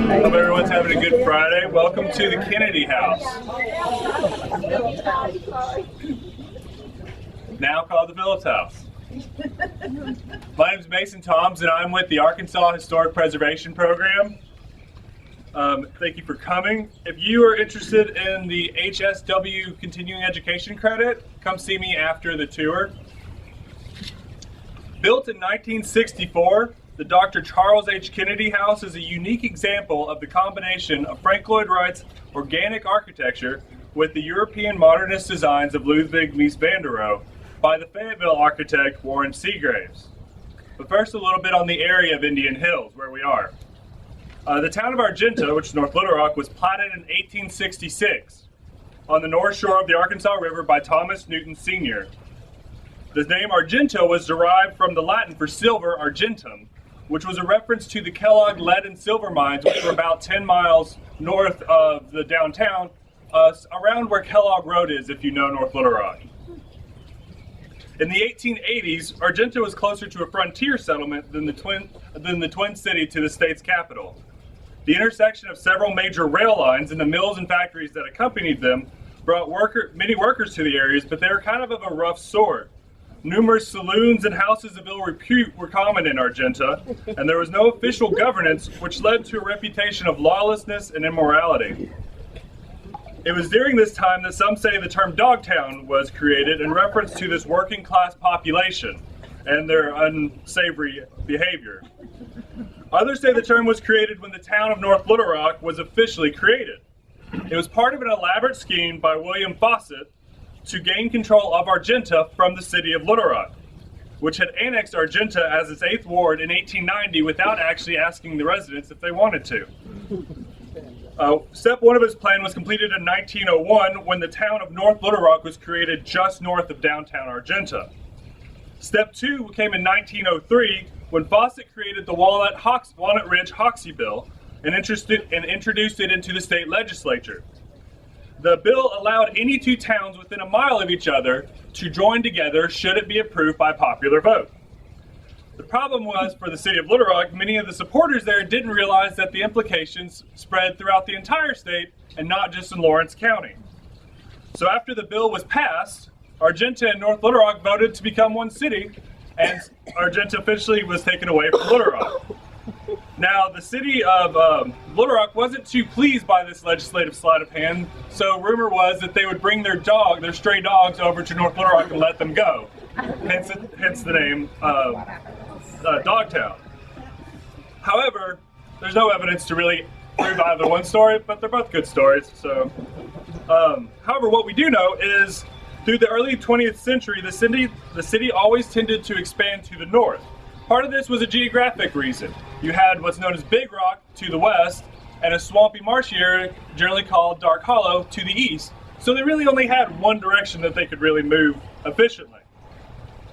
Hope everyone's having a good Friday. Welcome to the Kennedy House, now called the Phillips House. My name is Mason Toms, and I'm with the Arkansas Historic Preservation Program. Thank you for coming. If you are interested in the HSW Continuing Education Credit, come see me after the tour. Built in 1964, the Dr. Charles H. Kennedy House is a unique example of the combination of Frank Lloyd Wright's organic architecture with the European modernist designs of Ludwig Mies van der Rohe by the Fayetteville architect Warren Seagraves. But first, a little bit on the area of Indian Hills, where we are. The town of Argenta, which is North Little Rock, was platted in 1866 on the north shore of the Arkansas River by Thomas Newton Sr. The name Argenta was derived from the Latin for silver, argentum, which was a reference to the Kellogg lead and silver mines, which were about 10 miles north of the downtown, around where Kellogg Road is, if you know North Little Rock. In the 1880s, Argenta was closer to a frontier settlement than the Twin City to the state's capital. The intersection of several major rail lines and the mills and factories that accompanied them brought many workers to the areas, but they were kind of a rough sort. Numerous saloons and houses of ill repute were common in Argenta, and there was no official governance, which led to a reputation of lawlessness and immorality. It was during this time that some say the term Dogtown was created in reference to this working class population and their unsavory behavior. Others say the term was created when the town of North Little Rock was officially created. It was part of an elaborate scheme by William Fawcett to gain control of Argenta from the city of Little Rock, which had annexed Argenta as its 8th ward in 1890 without actually asking the residents if they wanted to. Step 1 of his plan was completed in 1901 when the town of North Little Rock was created just north of downtown Argenta. Step 2 came in 1903 when Fawcett created the Walnut Ridge Hoxie Bill and introduced it into the state legislature. The bill allowed any two towns within a mile of each other to join together should it be approved by popular vote. The problem was, for the city of Little Rock, many of the supporters there didn't realize that the implications spread throughout the entire state and not just in Lawrence County. So after the bill was passed, Argenta and North Little Rock voted to become one city, and Argenta officially was taken away from Little Rock. Now, the city of Little Rock wasn't too pleased by this legislative sleight of hand, so rumor was that they would bring their stray dogs over to North Little Rock and let them go. Hence the name Dogtown. However, there's no evidence to really prove either one story, but they're both good stories. So, however, what we do know is through the early 20th century, the city always tended to expand to the north. Part of this was a geographic reason. You had what's known as Big Rock to the west and a swampy marshy area generally called Dark Hollow to the east. So they really only had one direction that they could really move efficiently.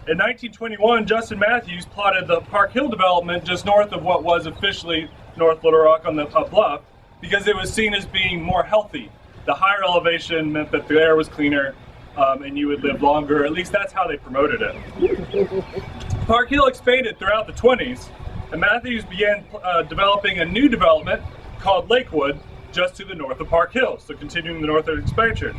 In 1921, Justin Matthews plotted the Park Hill development just north of what was officially North Little Rock on the bluff because it was seen as being more healthy. The higher elevation meant that the air was cleaner and you would live longer. At least that's how they promoted it. Park Hill expanded throughout the 20s, and Matthews began developing a new development called Lakewood just to the north of Park Hill, so continuing the northern expansion.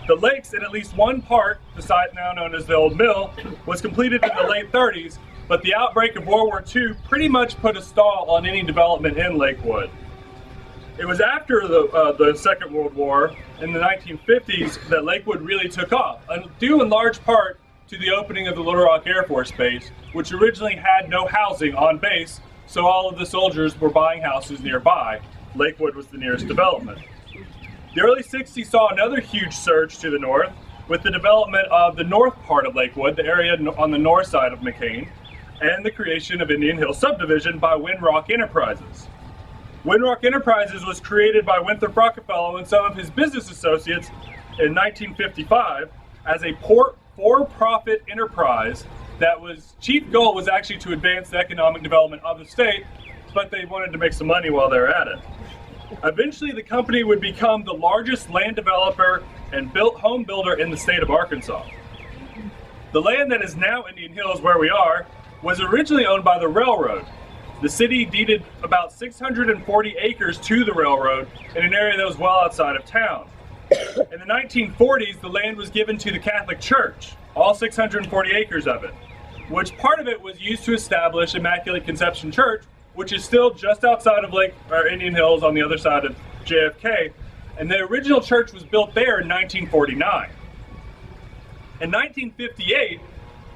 The lakes in at least one part, the site now known as the Old Mill, was completed in the late 30s, but the outbreak of World War II pretty much put a stall on any development in Lakewood. It was after the Second World War, in the 1950s, that Lakewood really took off, due in large part to the opening of the Little Rock Air Force Base, which originally had no housing on base, so all of the soldiers were buying houses nearby. Lakewood was the nearest development. The early 60s saw another huge surge to the north with the development of the north part of Lakewood, the area on the north side of McCain, and the creation of Indian Hill Subdivision by Windrock Enterprises. Windrock Enterprises was created by Winthrop Rockefeller and some of his business associates in 1955 as a for-profit enterprise that was chief goal was actually to advance the economic development of the state, but they wanted to make some money while they were at it. Eventually, the company would become the largest land developer and home builder in the state of Arkansas. The land that is now Indian Hills, where we are, was originally owned by the railroad. the city deeded about 640 acres to the railroad in an area that was well outside of town. In the 1940s, the land was given to the Catholic Church, all 640 acres of it, which part of it was used to establish Immaculate Conception Church, which is still just outside of Indian Hills on the other side of JFK, and the original church was built there in 1949. In 1958,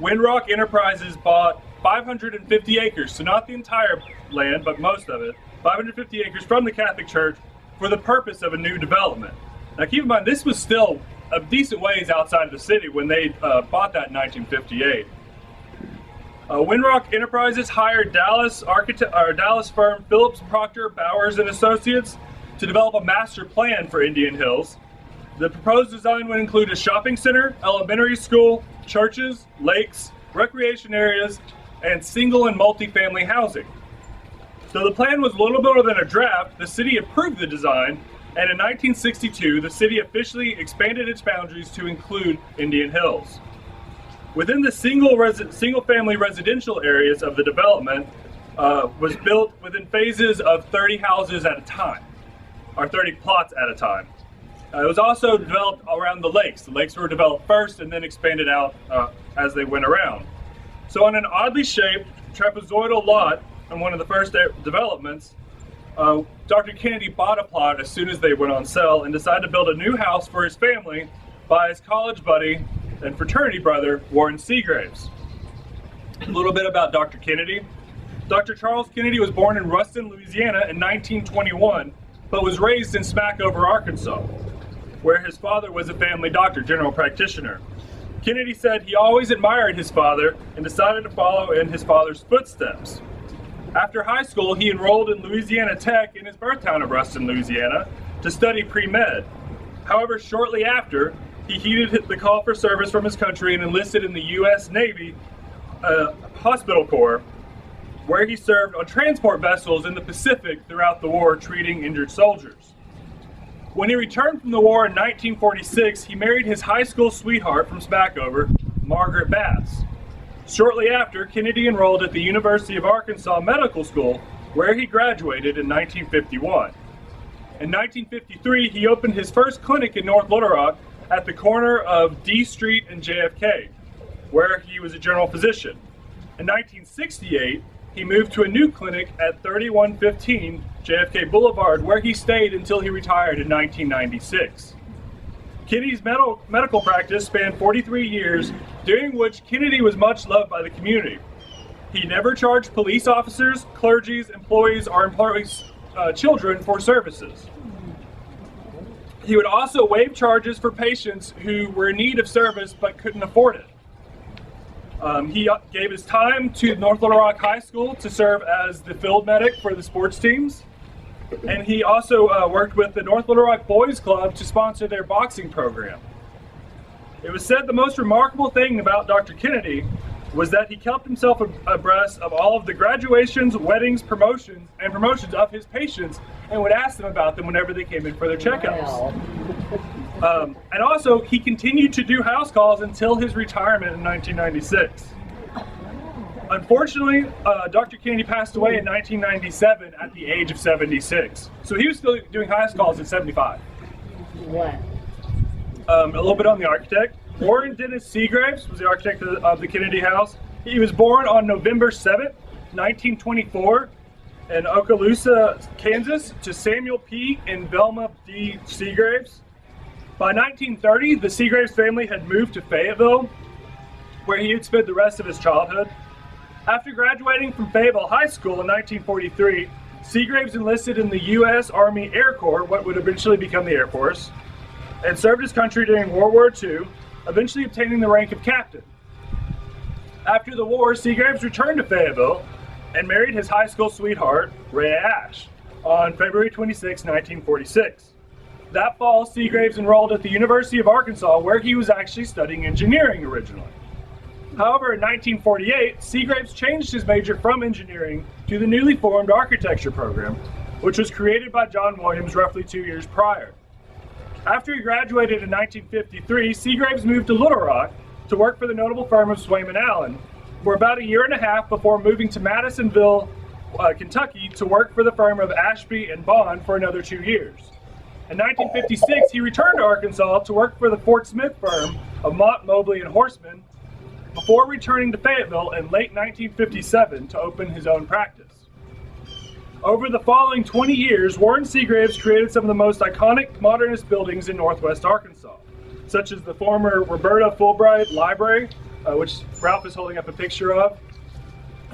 Windrock Enterprises bought 550 acres, so not the entire land, but most of it, 550 acres from the Catholic Church for the purpose of a new development. Now keep in mind, this was still a decent ways outside of the city when they bought that in 1958. Windrock Enterprises hired Dallas firm Phillips Proctor Bowers and Associates to develop a master plan for Indian Hills. The proposed design would include a shopping center, elementary school, churches, lakes, recreation areas, and single and multi-family housing. Though the plan was a little more than a draft, the city approved the design, and in 1962, the city officially expanded its boundaries to include Indian Hills. Within the single-family residential areas of the development was built within phases of 30 houses at a time, or 30 plots at a time. It was also developed around the lakes. The lakes were developed first and then expanded out as they went around. So on an oddly shaped trapezoidal lot on one of the first developments, Dr. Kennedy bought a plot as soon as they went on sale and decided to build a new house for his family by his college buddy and fraternity brother, Warren Seagraves. A little bit about Dr. Kennedy. Dr. Charles Kennedy was born in Ruston, Louisiana in 1921, but was raised in Smackover, Arkansas, where his father was a family doctor, general practitioner. Kennedy said he always admired his father and decided to follow in his father's footsteps. After high school, he enrolled in Louisiana Tech in his birth town of Ruston, Louisiana, to study pre-med. However, shortly after, he heeded the call for service from his country and enlisted in the U.S. Navy Hospital Corps, where he served on transport vessels in the Pacific throughout the war, treating injured soldiers. When he returned from the war in 1946, he married his high school sweetheart from Smackover, Margaret Bass. Shortly after, Kennedy enrolled at the University of Arkansas Medical School, where he graduated in 1951. In 1953, he opened his first clinic in North Little Rock at the corner of D Street and JFK, where he was a general physician. In 1968, he moved to a new clinic at 3115 JFK Boulevard, where he stayed until he retired in 1996. Kennedy's medical practice spanned 43 years, during which Kennedy was much loved by the community. He never charged police officers, clergies, employees, or employees' children for services. He would also waive charges for patients who were in need of service but couldn't afford it. He gave his time to North Little Rock High School to serve as the field medic for the sports teams. And he also worked with the North Little Rock Boys Club to sponsor their boxing program. It was said the most remarkable thing about Dr. Kennedy was that he kept himself abreast of all of the graduations, weddings, promotions of his patients and would ask them about them whenever they came in for their checkups. Wow. And also, he continued to do house calls until his retirement in 1996. Unfortunately, Dr. Kennedy passed away in 1997 at the age of 76. So he was still doing house calls at 75. What? A little bit on the architect. Warren Dennis Seagraves was the architect of the Kennedy House. He was born on November 7th, 1924 in Okaloosa, Kansas, to Samuel P. and Velma D. Seagraves. By 1930, the Seagraves family had moved to Fayetteville, where he had spent the rest of his childhood. After graduating from Fayetteville High School in 1943, Seagraves enlisted in the U.S. Army Air Corps, what would eventually become the Air Force, and served his country during World War II, eventually obtaining the rank of captain. After the war, Seagraves returned to Fayetteville and married his high school sweetheart, Rhea Ash, on February 26, 1946. That fall, Seagraves enrolled at the University of Arkansas, where he was actually studying engineering originally. However, in 1948, Seagraves changed his major from engineering to the newly formed architecture program, which was created by John Williams roughly 2 years prior. After he graduated in 1953, Seagraves moved to Little Rock to work for the notable firm of Swayman Allen for about a year and a half before moving to Madisonville, Kentucky to work for the firm of Ashby and Bond for another 2 years. In 1956, he returned to Arkansas to work for the Fort Smith firm of Mott, Mobley, and Horseman before returning to Fayetteville in late 1957 to open his own practice. Over the following 20 years, Warren Seagraves created some of the most iconic modernist buildings in Northwest Arkansas, such as the former Roberta Fulbright Library, which Ralph is holding up a picture of.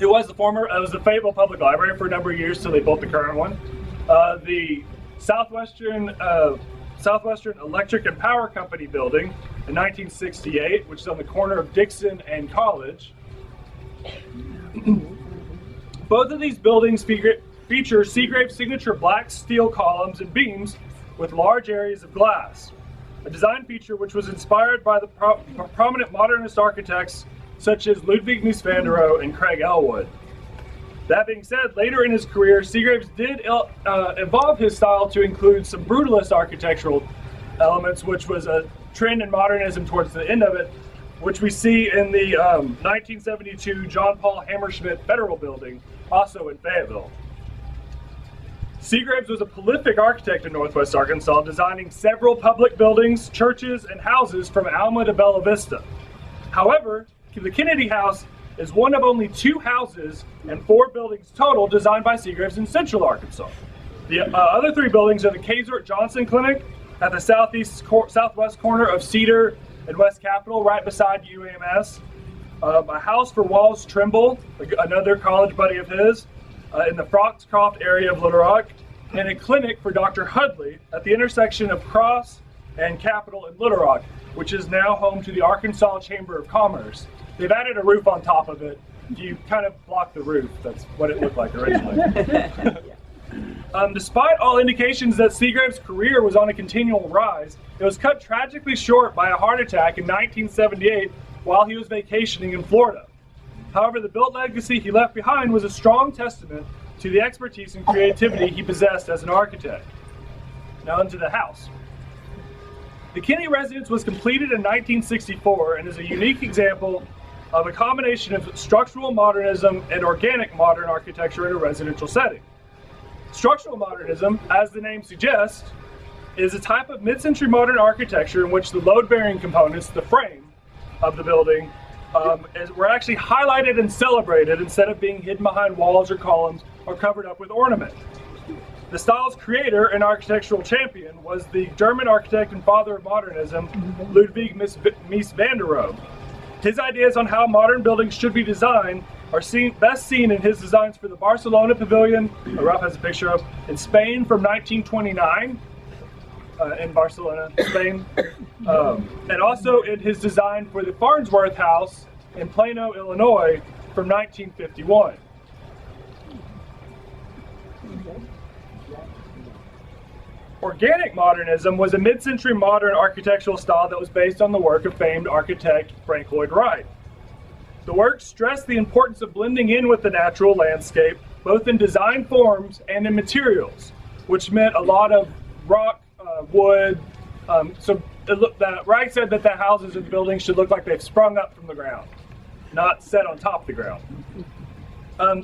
It was the Fayetteville Public Library for a number of years till they built the current one. The Southwestern Electric and Power Company building in 1968, which is on the corner of Dixon and College. Both of these buildings feature Seagraves' signature black steel columns and beams with large areas of glass, a design feature which was inspired by the prominent modernist architects such as Ludwig Mies van der Rohe and Craig Elwood. That being said, later in his career, Seagraves did evolve his style to include some brutalist architectural elements, which was a trend in modernism towards the end of it, which we see in the 1972 John Paul Hammerschmidt Federal Building, also in Fayetteville. Seagraves was a prolific architect in Northwest Arkansas, designing several public buildings, churches, and houses from Alma to Bella Vista. However, the Kennedy House is one of only 2 houses and 4 buildings total designed by Seagraves in Central Arkansas. The other 3 buildings are the Kazort Johnson Clinic at the southwest corner of Cedar and West Capitol, right beside UAMS. A house for Walls Trimble, another college buddy of his, in the Foxcroft area of Little Rock, and a clinic for Dr. Hudley at the intersection of Cross and Capitol in Little Rock, which is now home to the Arkansas Chamber of Commerce. They've added a roof on top of it. You kind of block the roof. That's what it looked like originally. Despite all indications that Seagraves' career was on a continual rise, it was cut tragically short by a heart attack in 1978 while he was vacationing in Florida. However, the built legacy he left behind was a strong testament to the expertise and creativity he possessed as an architect. Now into the house. The Kennedy residence was completed in 1964 and is a unique example of a combination of structural modernism and organic modern architecture in a residential setting. Structural modernism, as the name suggests, is a type of mid-century modern architecture in which the load-bearing components, the frame of the building, were actually highlighted and celebrated instead of being hidden behind walls or columns or covered up with ornament. The style's creator and architectural champion was the German architect and father of modernism, Ludwig Mies van der Rohe. His ideas on how modern buildings should be designed are best seen in his designs for the Barcelona Pavilion, Ralph has a picture of, in Spain from 1929, in Barcelona, Spain, and also in his design for the Farnsworth House in Plano, Illinois from 1951. Organic modernism was a mid-century modern architectural style that was based on the work of famed architect Frank Lloyd Wright. The work stressed the importance of blending in with the natural landscape, both in design forms and in materials, which meant a lot of rock, wood. Wright said that the houses and buildings should look like they've sprung up from the ground, not set on top of the ground.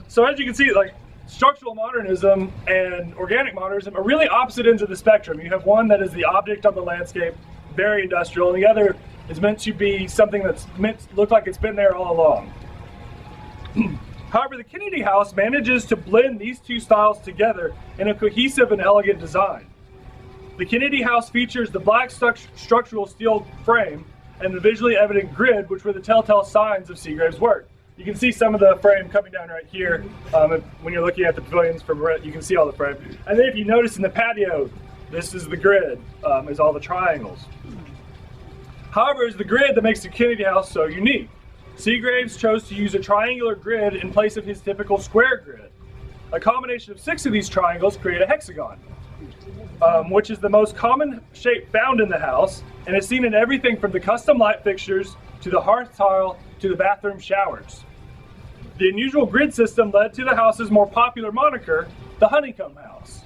So as you can see, like, structural modernism and organic modernism are really opposite ends of the spectrum. You have one that is the object on the landscape, very industrial, and the other is meant to be something that's meant to look like it's been there all along. However, the Kennedy House manages to blend these two styles together in a cohesive and elegant design. The Kennedy House features the black structural steel frame and the visually evident grid, which were the telltale signs of Seagraves' work. You can see some of the frame coming down right here. When you're looking at the pavilions from right, you can see all the frame. And then if you notice in the patio, this is the grid, is all the triangles. However, it's the grid that makes the Kennedy House so unique. Seagraves chose to use a triangular grid in place of his typical square grid. A combination of 6 of these triangles create a hexagon, which is the most common shape found in the house and is seen in everything from the custom light fixtures to the hearth tile to the bathroom showers. The unusual grid system led to the house's more popular moniker, the Honeycomb House.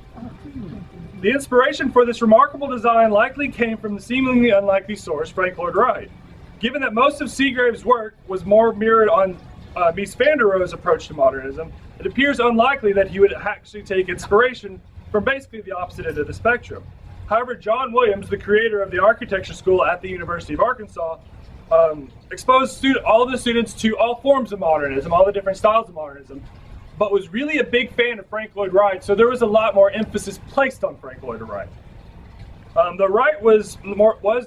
The inspiration for this remarkable design likely came from the seemingly unlikely source, Frank Lloyd Wright. Given that most of Seagraves' work was more mirrored on Mies van der Rohe's approach to modernism, it appears unlikely that he would actually take inspiration from basically the opposite end of the spectrum. However, John Williams, the creator of the architecture school at the University of Arkansas, exposed all the students to all forms of modernism, all the different styles of modernism, but was really a big fan of Frank Lloyd Wright, so there was a lot more emphasis placed on Frank Lloyd Wright. The Wright was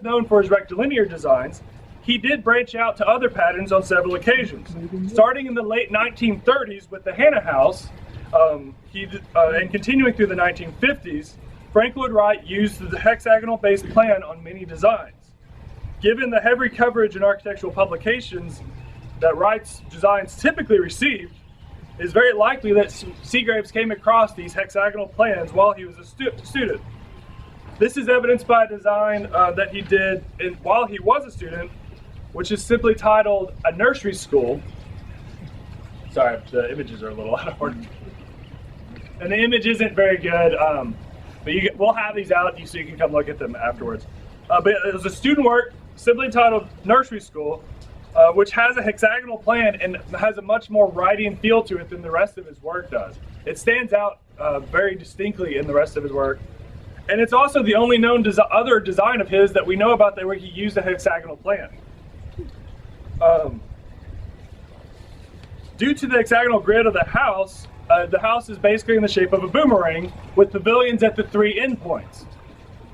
known for his rectilinear designs. He did branch out to other patterns on several occasions. Starting in the late 1930s with the Hannah House, and continuing through the 1950s, Frank Lloyd Wright used the hexagonal-based plan on many designs. Given the heavy coverage in architectural publications that Wright's designs typically received, it is very likely that Seagraves came across these hexagonal plans while he was a student. This is evidenced by a design that he did while he was a student, which is simply titled A Nursery School. Sorry, the images are a little out of order. And the image isn't very good, but we'll have these out so you can come look at them afterwards. But it was a student work simply titled Nursery School, which has a hexagonal plan and has a much more Wrightian feel to it than the rest of his work does. It stands out very distinctly in the rest of his work. And it's also the only known other design of his that we know about where he used a hexagonal plan. Due to the hexagonal grid of the house is basically in the shape of a boomerang with pavilions at the three endpoints.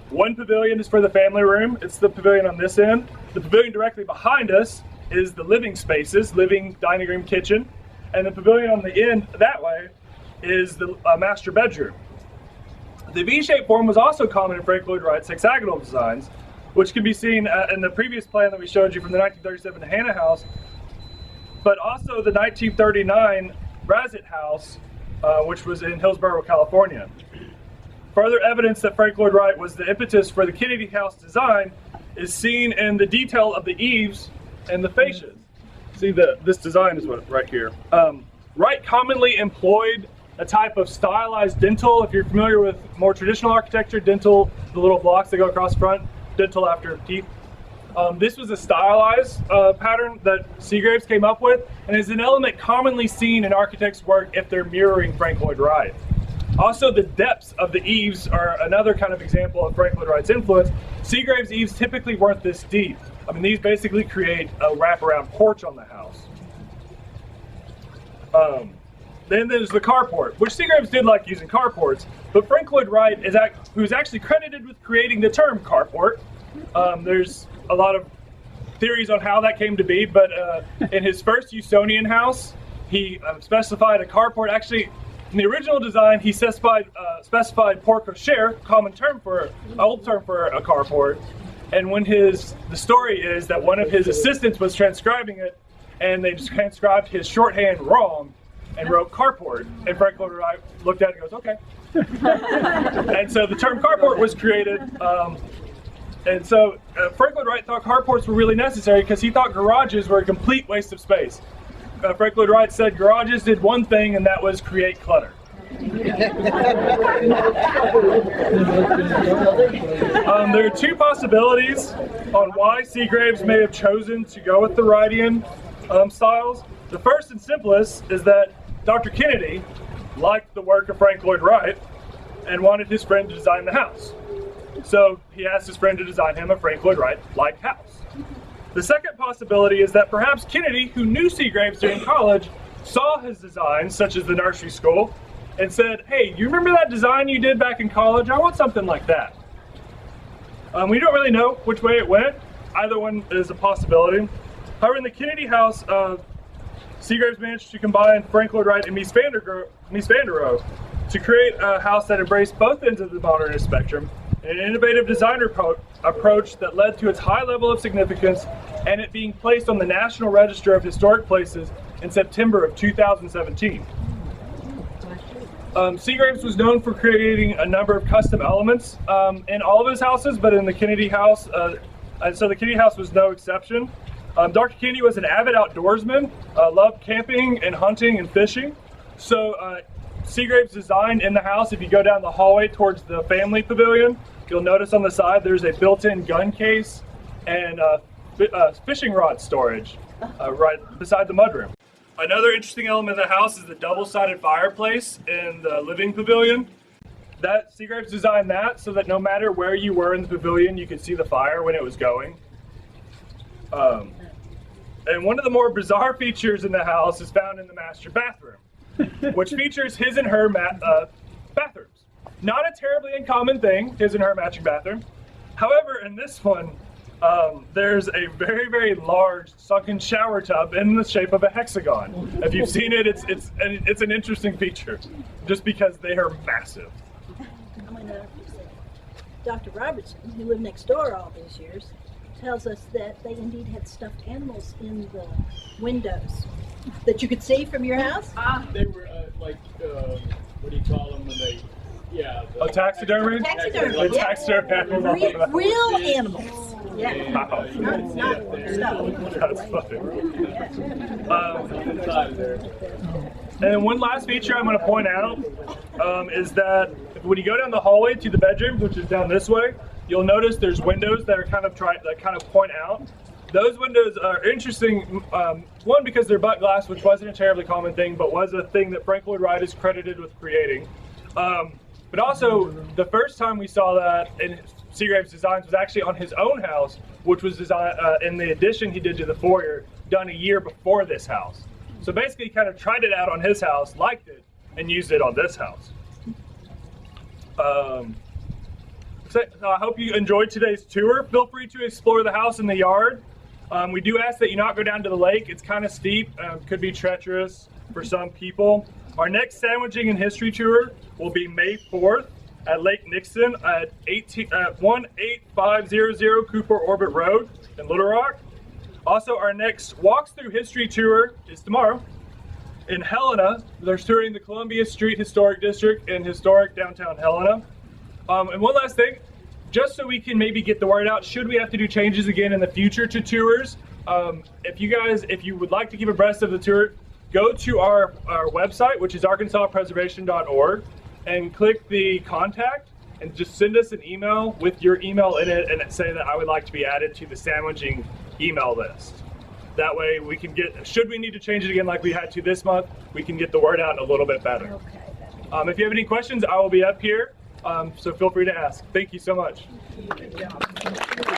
One pavilion is for the family room. It's the pavilion on this end. The pavilion directly behind us is the living spaces, living, dining room, kitchen. And the pavilion on the end that way is the master bedroom. The V-shaped form was also common in Frank Lloyd Wright's hexagonal designs, which can be seen in the previous plan that we showed you from the 1937 Hannah House, but also the 1939 Brazett House, which was in Hillsborough, California. Further evidence that Frank Lloyd Wright was the impetus for the Kennedy House design is seen in the detail of the eaves and the fascias. See, this design is right here. Wright commonly employed a type of stylized dintel. If you're familiar with more traditional architecture, dintel, the little blocks that go across front, dintel after teeth. This was a stylized pattern that Seagraves came up with, and is an element commonly seen in architects' work if they're mirroring Frank Lloyd Wright. Also, the depths of the eaves are another kind of example of Frank Lloyd Wright's influence. Seagraves' eaves typically weren't this deep. I mean, these basically create a wraparound porch on the house. Then there's the carport, which Seagraves did like using carports, but Frank Lloyd Wright, who's actually credited with creating the term carport. There's a lot of theories on how that came to be, but in his first Usonian house, he specified a carport. Actually, in the original design, he specified porte cochere, old term for a carport. And when the story is that one of his assistants was transcribing it, and they just transcribed his shorthand wrong and wrote carport. And Frank Lloyd Wright looked at it and goes, okay. And so the term carport was created. And so Frank Lloyd Wright thought carports were really necessary because he thought garages were a complete waste of space. Frank Lloyd Wright said garages did one thing, and that was create clutter. There are two possibilities on why Seagraves may have chosen to go with the Wrightian styles. The first and simplest is that Dr. Kennedy liked the work of Frank Lloyd Wright and wanted his friend to design the house. So he asked his friend to design him a Frank Lloyd Wright-like house. The second possibility is that perhaps Kennedy, who knew Seagraves during college, saw his designs, such as the nursery school, and said, hey, you remember that design you did back in college? I want something like that. We don't really know which way it went. Either one is a possibility. However, in the Kennedy house, Seagraves managed to combine Frank Lloyd Wright and Mies van der Rohe to create a house that embraced both ends of the modernist spectrum, an innovative design approach that led to its high level of significance and it being placed on the National Register of Historic Places in September of 2017. Seagraves was known for creating a number of custom elements in all of his houses, but in the Kennedy house, and so the Kennedy house was no exception. Dr. Kennedy was an avid outdoorsman, loved camping and hunting and fishing. So Seagraves designed in the house, if you go down the hallway towards the family pavilion, you'll notice on the side there's a built-in gun case and fishing rod storage right beside the mudroom. Another interesting element of the house is the double-sided fireplace in the living pavilion. That Seagraves designed that so that no matter where you were in the pavilion, you could see the fire when it was going. And one of the more bizarre features in the house is found in the master bathroom, which features his and her bathrooms. Not a terribly uncommon thing, his and her matching bathroom. However, in this one, there's a very, very large sunken shower tub in the shape of a hexagon. If you've seen it, it's an interesting feature, just because they are massive. Dr. Robertson, who lived next door all these years, tells us that they indeed had stuffed animals in the windows that you could see from your house. They were what do you call them when they? Yeah. Taxidermy? Taxidermy. The taxidermy. Real animals. Yeah. Wow. Not stuff. That's funny. And one last feature I'm going to point out is that when you go down the hallway to the bedrooms, which is down this way, you'll notice there's windows that are kind of point out. Those windows are interesting. One, because they're butt glass, which wasn't a terribly common thing, but was a thing that Frank Lloyd Wright is credited with creating. But also, the first time we saw that in Seagraves' designs was actually on his own house, which was designed in the addition he did to the foyer, done a year before this house. So basically, he kind of tried it out on his house, liked it, and used it on this house. So I hope you enjoyed today's tour. Feel free to explore the house and the yard. We do ask that you not go down to the lake. It's kind of steep, could be treacherous for some people. Our next sandwiching and history tour will be May 4th at Lake Nixon at 18500 Cooper Orbit Road in Little Rock. Also, our next Walks Through History tour is tomorrow in Helena. They're touring the Columbia Street Historic District in historic downtown Helena. And one last thing, just so we can maybe get the word out, should we have to do changes again in the future to tours, if you would like to keep abreast of the tour, go to our website, which is arkansaspreservation.org, and click the contact and just send us an email with your email in it and say that I would like to be added to the sandwiching email list. That way we can get, should we need to change it again like we had to this month, we can get the word out a little bit better. Okay. If you have any questions, I will be up here, so feel free to ask. Thank you so much. Good job.